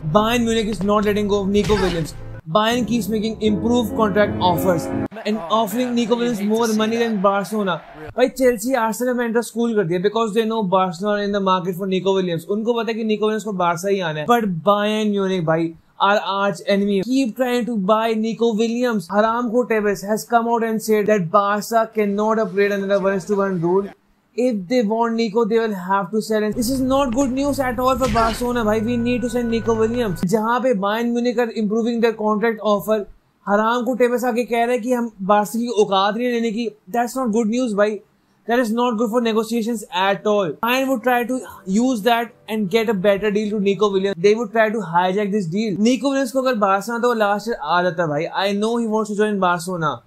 Bayern Munich is not letting go of Nico Williams. Bayern keeps making improved contract offers and offering Nico Williams more money than Barcelona. By Chelsea, Arsenal में enter school कर दिया because they know Barcelona in the market for Nico Williams. उनको पता है कि Nico Williams को Barça ही आना है. But Bayern Munich भाई, our arch enemy, keep trying to buy Nico Williams. Aramco Tebas has come out and said that Barca cannot operate under the 1:1 rule. If they want Nico, they will have to sell. And this is not good news at all for Barcelona. भाई, we need to send Nico Williams. जहाँ पे Bayern Munich are improving their contract offer, हराम को टेबस आके कह रहे हैं कि हम बारसा की औकात नहीं लेने की. That's not good news, भाई. That is not good for negotiations at all. Bayern would try to use that and get a better deal to Nico Williams. They would try to hijack this deal. Nico Williams को अगर Barça तो last year आ जाता भाई. I know he wants to join Barcelona.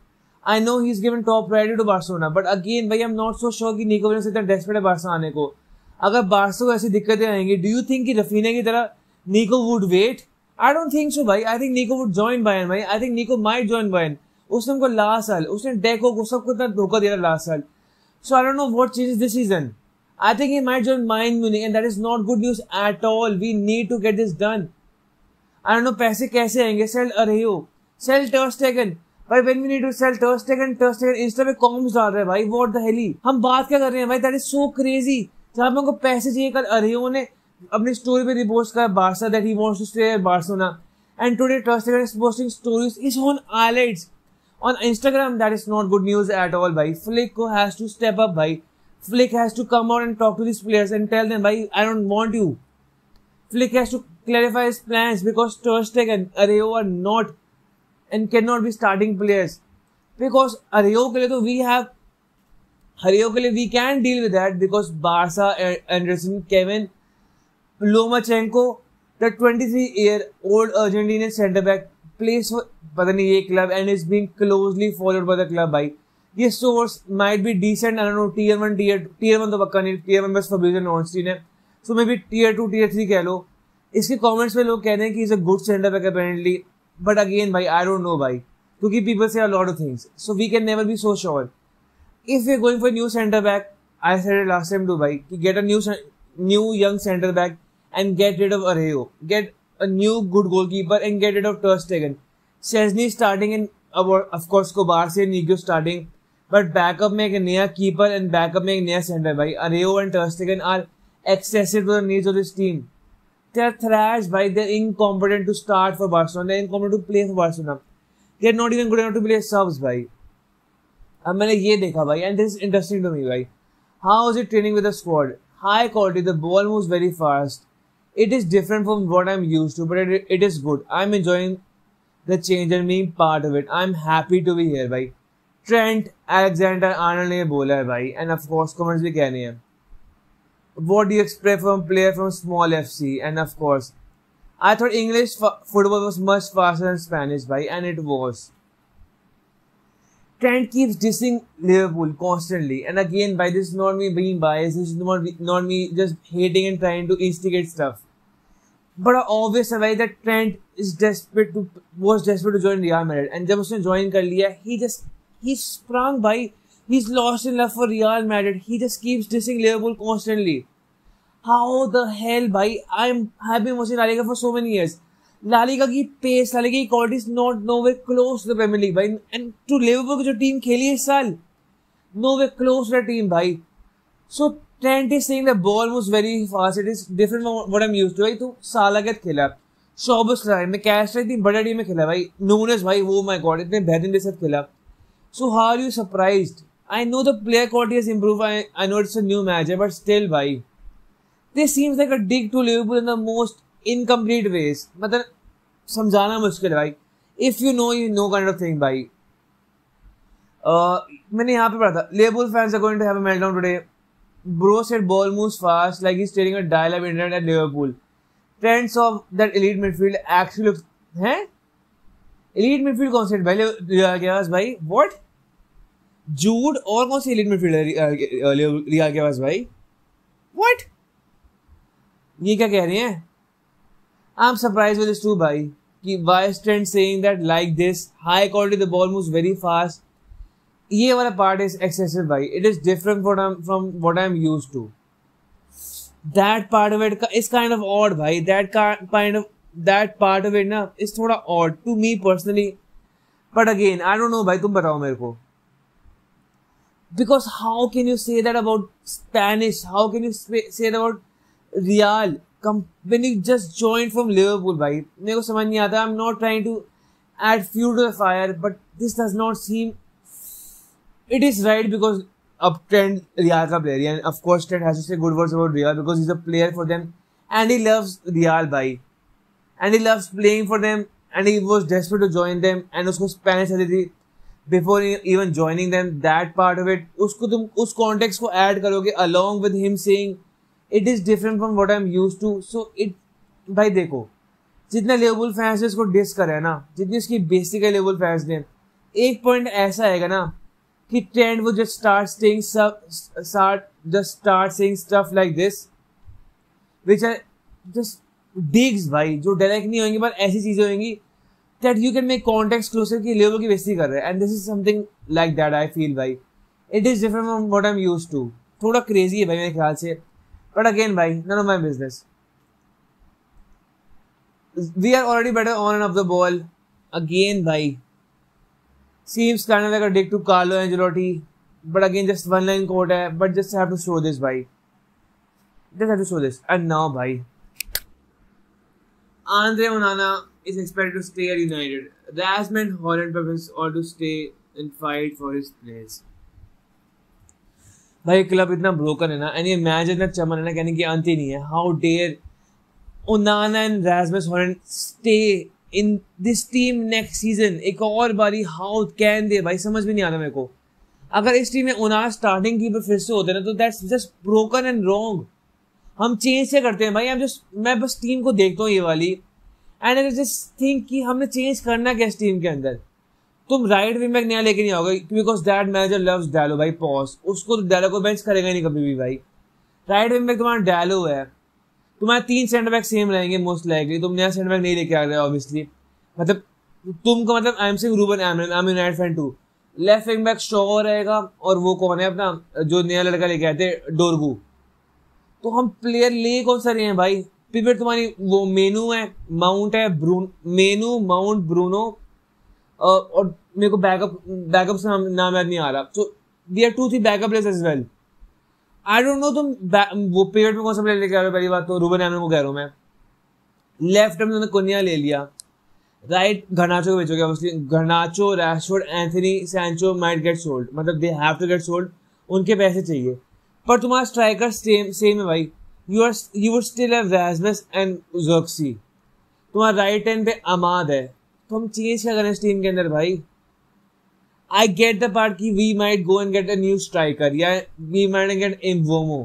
I know he's given top priority to Barcelona, but again भाई I'm not so sure कि Nico Williams इतना desperate है Barça आने को. अगर बारसा को ऐसी दिक्कतें आएंगी, do you think कि रफीना की तरह Nico would wait? I don't think so भाई. I think Nico would join Bayern भाई. I think Nico might join Bayern. उसने हमको लास्ट साल, उसने डेको को सबको इतना धोखा दिया लास्ट साल. So I don't know what changes this season. I think he might join Bayern Munich, and that is not good news at all. We need to get this done. I don't know पैसे कैसे आएंगे. Sell Araujo, sell Ter Stegen. भाई when we need to sell Ter Stegen Insta पे corms डाल रहे हैं भाई. What the hell? हम बात क्या कर रहे हैं भाई? That is so crazy. जहाँ पे हमको पैसे चाहिए, कल Araujo ने अपनी स्टोरी पे रिपोस्ट करा Barça that he wants to stay at Barcelona, and today Ter Stegen is posting stories his own highlights on Instagram. That is not good news at all, bhai. Flick has to step up, bhai. Flick has to come out and talk to these players and tell them, bhai, I don't want you. Flick has to clarify his plans because Ter Stegen and Araujo are not and cannot be starting players. Because Araujo के लिए तो we can deal with that because Barca, Anderson, Kevin, Lomachenko, the 23-year-old Argentinian centre-back plays for पता नहीं ये club and is being closely followed by the club भाई. ये source might be decent, I don't know, tier 1 तो पक्का नहीं, tier 1 बस Fabrizio Ornstein है, so maybe tier 2 tier 3 कह लो. इसके comments पे लोग कहते हैं कि he's a good centre back apparently, but again भाई I don't know भाई, क्योंकि people say a lot of things, so we can never be so sure. If we're going for new centre back, I said it last time too भाई, कि get a new young centre back and get rid of Araujo, get a new good goalkeeper and get rid of Ter Stegen. Szczesny starting and of course Kovar से Nico starting, but backup में एक नया keeper and backup में एक नया center भाई. Araujo and Ter Stegen are excessive to the needs of this team. They are trash भाई. They are incompetent to start for Barcelona. They are incompetent to play for Barcelona. They are not even good enough to play subs भाई. अब मैंने ये देखा भाई, and this is interesting to me भाई. How is it training with the squad? High quality. The ball moves very fast. It is different from what I'm used to, but it is good. I'm enjoying the change and being part of it. I'm happy to be here भाई. Trent Alexander-Arnold ने बोला है भाई, and of course comments भी कहने हैं. What do you expect from a player from small FC? And of course, I thought English football was much faster than Spanish भाई, and it was. Trent keeps dissing Liverpool constantly, and again by this is not me being biased. This is not me just hating and trying to instigate stuff. But obvious है भाई that Trent was desperate to join Real Madrid, and जब उसने join कर लिया, he sprung भाई. He's lost in love for Real Madrid. He just keeps dissing Liverpool constantly. How the hell भाई? I've been watching La Liga for so many years. La Liga की pace, La Liga की quality is not nowhere close to the Premier League भाई. And to Liverpool की जो team खेली है इस साल, nowhere close to the team भाई. So Trent is saying the ball moves very fast. It is different from what I'm used to भाई. तो साला के खेला, Szoboszlai में कैश रही थी, बड़ा टीम में खेला भाई. Nunes भाई, oh my god, इतने बेहतरीन के साथ खेला. So how are you surprised? I know the player quality has improved. I know it's a new manager, but still भाई, this seems like a dig to Liverpool in the most incomplete ways. मतलब समझाना मुश्किल है भाई. If you know kind of thing भाई. मैंने यहाँ पे पढ़ा था, Liverpool fans are going to have a meltdown today. Bro said ball moves fast like he's stealing a dial-up internet at Liverpool. Trends of that elite midfield actually looks... हैं? Elite midfield कौन से भाई? What? Jude और कौन सी elite midfield है रियाल के पास भाई? What? ये क्या कह रही हैं? I'm surprised with this too भाई. कि why is Trent saying that like this? High quality, the ball moves very fast. ये वाला part is excessive भाई. It is different from what I'm used to. That part of it is kind of odd भाई. That kind of that part of it ना is थोड़ा odd to me personally, but again I don't know भाई, तुम बताओ मेरे को, because how can you say that about Spanish, how can you say that about Real when you just joined from Liverpool भाई, मेरे को समझ नहीं आता. I'm not trying to add fuel to the fire, but this does not seem it is right, because अब Trent Real का player है, and of course Trent has to say good words about Real because he's a player for them and he loves Real भाई, and he loves playing for them, and he was desperate to join them, and उसको Spanish आती थी before even joining them. That part of it, उसको तुम उस context को add करोगे along with him saying it is different from what I'm used to. So it भाई देखो, जितने लिवरपूल फैंस ने इसको डिस करा है ना, जितनी उसकी बेसिक है लिवरपूल फैंस ने, एक पॉइंट ऐसा आएगा ना कि ट्रेंड वो just start saying stuff like this which are just digs भाई, जो डायरेक्ट नहीं होंगी पर ऐसी चीजें होंगी that you can make context closer कि लिवरपूल की बेइज्जती कर रहे हैं, and this is something like that I feel भाई. It is different from what I'm used to. थोड़ा crazy है भाई मेरे ख्याल से, but again भाई none of my business. We are already better on and off the ball. Again भाई, seems kind of like a dick to Carlo Ancelotti, but again just one line quote है, but just have to show this भाई, just have to show this. And now भाई, Andre Onana is expected to stay at United. Rasmus Hojlund prefers or to stay and fight for his place. भाई club इतना broken है ना, and ये match इतना चमन है ना, कहने की अंत ही नहीं है. How dare Onana and Rasmus Hojlund stay in this team next season. एक और बारी, how can they भाई, समझ भी नहीं आता मेरे को. अगर इस टीम में Onana स्टार्टिंग कीपर फिर से होते ना, तो that's just broken and wrong. हम चेंज से करते हैं भाई, मैं बस टीम को देखता हूँ ये वाली, एंड आई जस्ट थिंक कि हमने चेंज करना क्या इस टीम के अंदर. तुम राइट विंग बैक नया लेके नहीं आओगे बिकॉज दैट मैनेजर लव्स डालो भाई. पॉज, उसको डालो को बेंच करेगा नहीं कभी भी भाई. राइट विंग बैक तुम्हारा डालो है, तुम्हारे 3 सेंटर बैक सेम रहेंगे मोस्ट लाइकली. तुम नया सेंटर बैक नहीं लेके आ रहे ऑब्वियसली, मतलब तुमको, मतलब I am saying Ruben Amorim, I am United fan too. Left wing back Shaw रहेगा, और वो कौन है अपना जो नया लड़का लेके आए थे डोरगू. तो हम प्लेयर ले कौन सा रहे हैं भाई. पिवट तुम्हारी वो मेनू है, माउंट है, मेनू माउंट ब्रूनो, और मेरे को बैकअप से नाम याद नहीं आ रहा. So they are 2-3 backup players as well. I don't know तुम वो पिवट में कौन सा प्लेयर लेके आ रहे हो. पहली बात तो रूबन एमरन को कह रहा हूं मैं. लेफ्ट में तुमने कुनिया ले लिया, राइट घरनाचो को बेचोगे obviously. Garnacho, Rashford, Anthony, Sancho might get sold, मतलब they have to get sold, उनके पैसे चाहिए. पर तुम्हारा स्ट्राइकर सेम है भाई. You would still have Rasmus and Xerxes. तुम्हारा राइट हैंड पे अमाद है, तो हम चेंज क्या करें इस टीम के अंदर भाई. I get the part कि we might go and get a new striker, या we might get Mbeumo,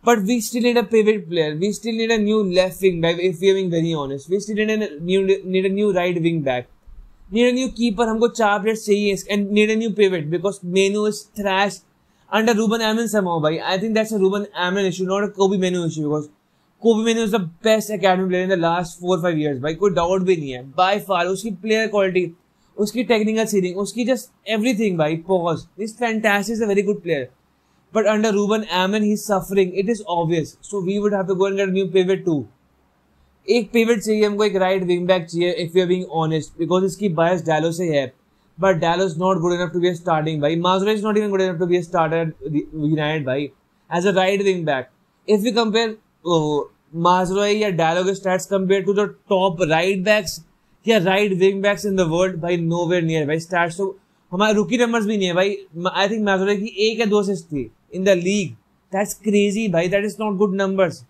but we still need a pivot player. We still need a new left wing back. If we are being very honest, we still need a new right wing back. Need a new keeper. हमको 4 players चाहिए, and need a new pivot because Menu is thrashed under Ruben Amrin somehow भाई. I think that's a Ruben Amrin issue, not a Kobe Menu issue, because Kobe Menu is the best academy player in the last 4-5 years भाई, कोई doubt भी नहीं है by far. उसकी player quality, उसकी technical seeding, उसकी just everything भाई. Pause is fantastic, is a very good player, but under Ruben Amorim he is suffering. It is obvious. So we would have to go and get new pivot too. एक pivot चाहिए हमको, एक right wing back चाहिए if you are being honest, because इसकी बायस डालो से है. But Dallo is not good enough to be a starting भाई. Mazraoui is not even good enough to be a starter at United भाई as a right wing back. If we compare Mazraoui या Dallo के stats compared to the top right backs या right wing backs in the world भाई, nowhere near भाई. Stats तो हमारे rookie numbers भी नहीं है भाई. I think Mazraoui की 1 या 2 assists थी in the league. That's crazy भाई. That is not good numbers.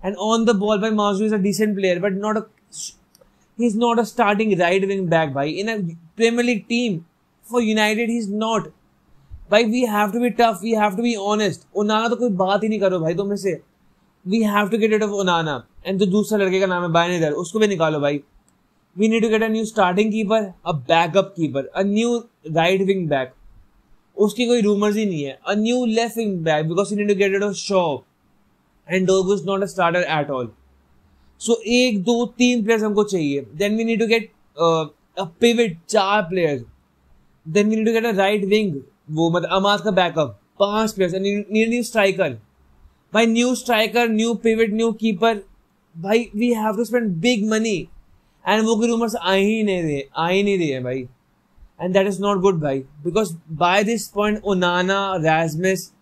And on the ball भाई, Mazraoui is a decent player but not a, he's not a starting right wing back भाई. In a Premier League team for United he's not भाई. We have to be tough, we have to be honest. Onana तो कोई बात ही नहीं करो भाई तुम में से. We have to get rid of Onana. And जो दूसरा लड़के का नाम है बायनेदर, उसको भी निकालो भाई. We need to get a new starting keeper, a backup keeper, a new right wing back. उसकी कोई rumors ही नहीं है. A new left wing back because you need to get rid of Shaw. And Dogu is not a starter at all. So 1, 2, 3 players हमको चाहिए. Then we need to get a pivot, 4 players. Then we need to get a right wing, वो मतलब अमाद का backup, 5 players. And need a new striker. By new striker, new pivot, new keeper, भाई we have to spend big money, and वो की rumours आ ही नहीं रही है भाई, and that is not good भाई, because by this point Onana, Rasmus,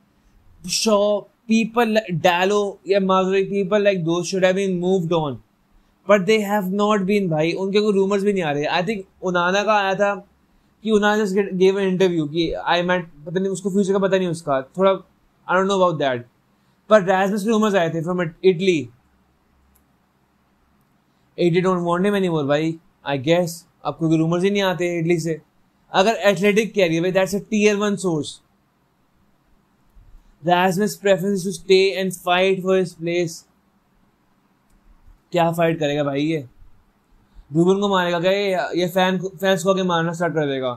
Shaw, people Dallo या Mazuri, people like those should have been moved on, but they have not been भाई. उनके कोई रूमर्स भी नहीं आ रहे. आई थिंक उनाना का आया था कि उनाना जस्ट गेव एन इंटरव्यू कि आई मैट, पता नहीं उसको फ्यूचर का पता नहीं उसका थोड़ा, आई डोंट नो अबाउट दैट, पर रास्मस के रूमर्स आए थे from Italy. Italy don't want him anymore भाई, आई गेस. अब कोई रूमर्स ही नहीं आते इटली से. अगर एथलेटिक कह रही है भाई, that's a tier 1 source. Rasmus' preference is to stay and fight for his place. क्या फाइट करेगा भाई ये? रूबन को मारेगा क्या ये फैंस को आके मारना स्टार्ट कर देगा?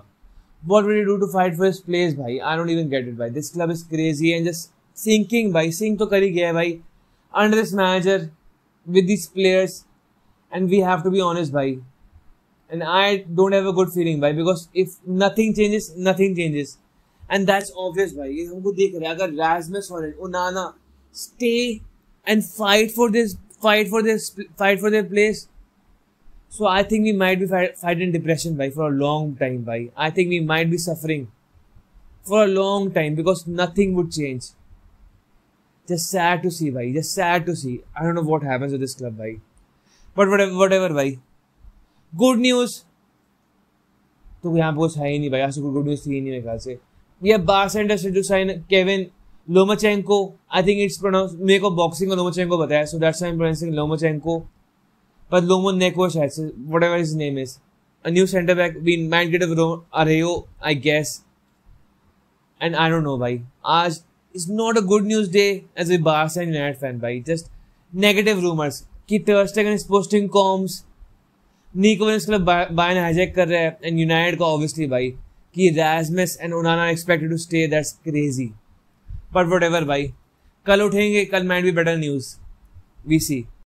What will he do to fight for his place भाई? I don't even get it भाई. This club is crazy and just sinking भाई. Sink तो कर ही गया है भाई. Under this manager, with these players, and we have to be honest भाई. And I don't have a good feeling भाई, because if nothing changes, nothing changes. And that's obvious भाई. ये हमको देख रहे हैं. अगर रास्मस और ओनाना stay and fight for their place, so I think we might be fighting depression भाई for a long time भाई. I think we might be suffering for a long time because nothing would change. Just sad to see भाई. Just sad to see. I don't know what happens with this club भाई. But whatever भाई. Good news तो यहाँ पे कुछ है ही नहीं भाई. आज कोई गुड न्यूज थी ही नहीं मेरे ख्याल से. We have Barca interested to sign Kevin Lomachenko. I think it's pronounced, मेरे को बॉक्सिंग का Lomachenko बताया, so that's why I'm pronouncing Lomachenko. But Lomachenko शायद से, whatever his name is. A new centre back. We might get Areo, I guess. And I don't know भाई. आज is not a good news day as a Barca and United fan भाई. Just negative rumors कि Ter Stegen is posting comms. Nico Williams club Bayern hijack कर रहा है, and United का obviously भाई कि Rasmus and Onana are expected to stay. That's crazy. But whatever भाई, कल उठेंगे, कल might be better news. We see.